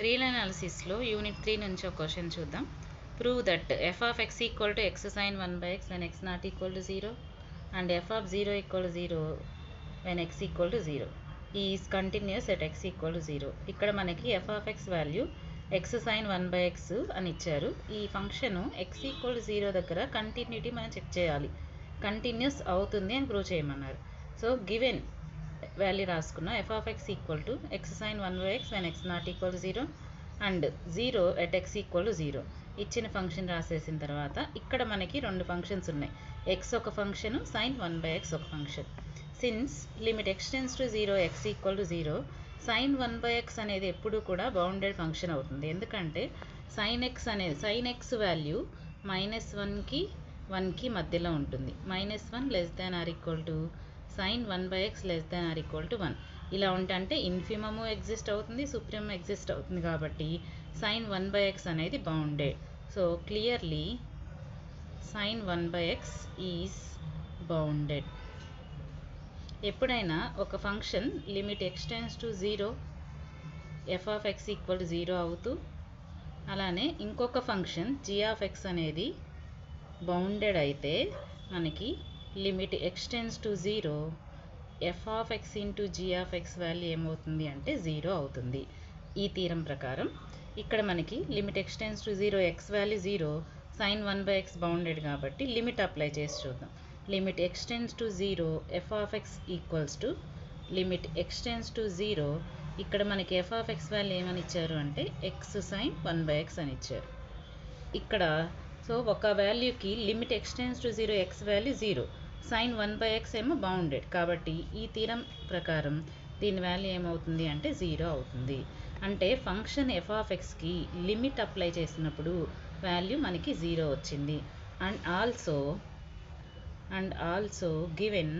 Real అనాలిసిస్లో unit 3 నుంచి ఒక question చూద్దాం. Prove that F of X equal to X sine 1/x when X not equal to 0 and F of 0 equal to 0 when X equal to 0 is continuous at X equal to 0. ఇక్కడ మనకి F of X value X sine 1/x అని ఇచ్చారు. ఈ function X equal to 0 దగ్గర continuity మనం check చేయాలి, continuous అవుతుంది అని ప్రూవ్ చేయమన్నారు. సో గివెన్ వాల్యూ రాసుకున్న F of X equal to X sine 1/x when X not equal to 0 and 0 at X equal to 0 ఇచ్చిన ఫంక్షన్ రాసేసిన తర్వాత ఇక్కడ మనకి రెండు ఫంక్షన్స్ ఉన్నాయి. ఎక్స్ ఒక ఫంక్షన్, సైన్ 1/x ఒక function. Since limit X tends to 0 X equal to 0 sine 1/x అనేది ఎప్పుడు కూడా బౌండెడ్ ఫంక్షన్ అవుతుంది. ఎందుకంటే సైన్ ఎక్స్ వాల్యూ -1కి 1కి మధ్యలో ఉంటుంది. -1 less than or equal to sine 1/x less than or equal to 1 ఇలా ఉంటే ఇన్ఫిమము ఎగ్జిస్ట్ అవుతుంది, సుప్రీమము ఎగ్జిస్ట్ అవుతుంది. కాబట్టి సైన్ 1/x అనేది bounded. So clearly sine 1/x is bounded. ఎప్పుడైనా ఒక function limit X tends to 0 F of X equal to 0 అవుతూ, అలానే ఇంకొక ఫంక్షన్ జీ ఆఫ్ ఎక్స్ అనేది బౌండెడ్ అయితే మనకి limit X tends to 0 F of X into G of X value ఏమవుతుంది అంటే 0 అవుతుంది. ఈ థీరం ప్రకారం ఇక్కడ మనకి limit X tends to 0 X value 0, sine 1/x bounded కాబట్టి లిమిట్ అప్లై చేసి చూద్దాం. Limit X tends to 0 F of X equals to limit X tends to 0. ఇక్కడ మనకి ఎఫ్ ఆఫ్ ఎక్స్ వాల్యూ ఏమని ఇచ్చారు అంటే ఎక్స్ సైన్ 1/x అని ఇచ్చారు. ఇక్కడ సో ఒక వాల్యూకి limit X tends to 0 X value 0, sine 1/x ఏమో బౌండెడ్ కాబట్టి ఈ థీరం ప్రకారం దీని వాల్యూ ఏమవుతుంది అంటే 0 అవుతుంది. అంటే ఫంక్షన్ ఎఫ్ ఆఫ్ ఎక్స్కి లిమిట్ అప్లై చేసినప్పుడు వాల్యూ మనకి 0 వచ్చింది. అండ్ ఆల్సో గివెన్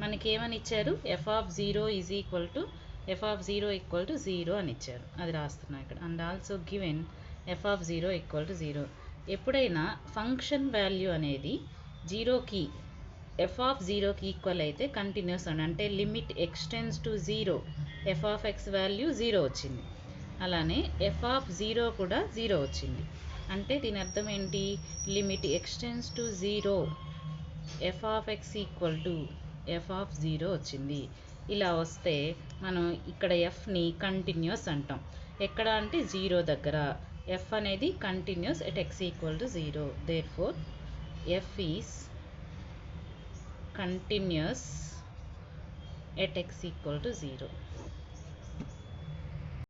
మనకి ఏమని ఇచ్చారు, f of 0 is equal to f of 0 equal to 0 అని ఇచ్చారు. అది రాస్తున్నా ఇక్కడ. And also given f of 0 equal to 0. ఎప్పుడైనా ఫంక్షన్ వాల్యూ అనేది 0కి ఎఫ్ ఆఫ్ 0కి ఈక్వల్ అయితే కంటిన్యూస్ అంటే limit X tends to 0 F of X value 0 వచ్చింది. అలానే ఎఫ్ ఆఫ్ 0 కూడా 0 వచ్చింది. అంటే దీని అర్థం ఏంటి, limit X tends to 0 F of X equal to f of 0 వచ్చింది. ఇలా వస్తే మనం ఇక్కడ ఎఫ్ని కంటిన్యూస్ అంటాం. ఎక్కడ అంటే 0 దగ్గర. ఎఫ్ అనేది continuous at X equal to 0. Therefore f is continuous at x equal to 0.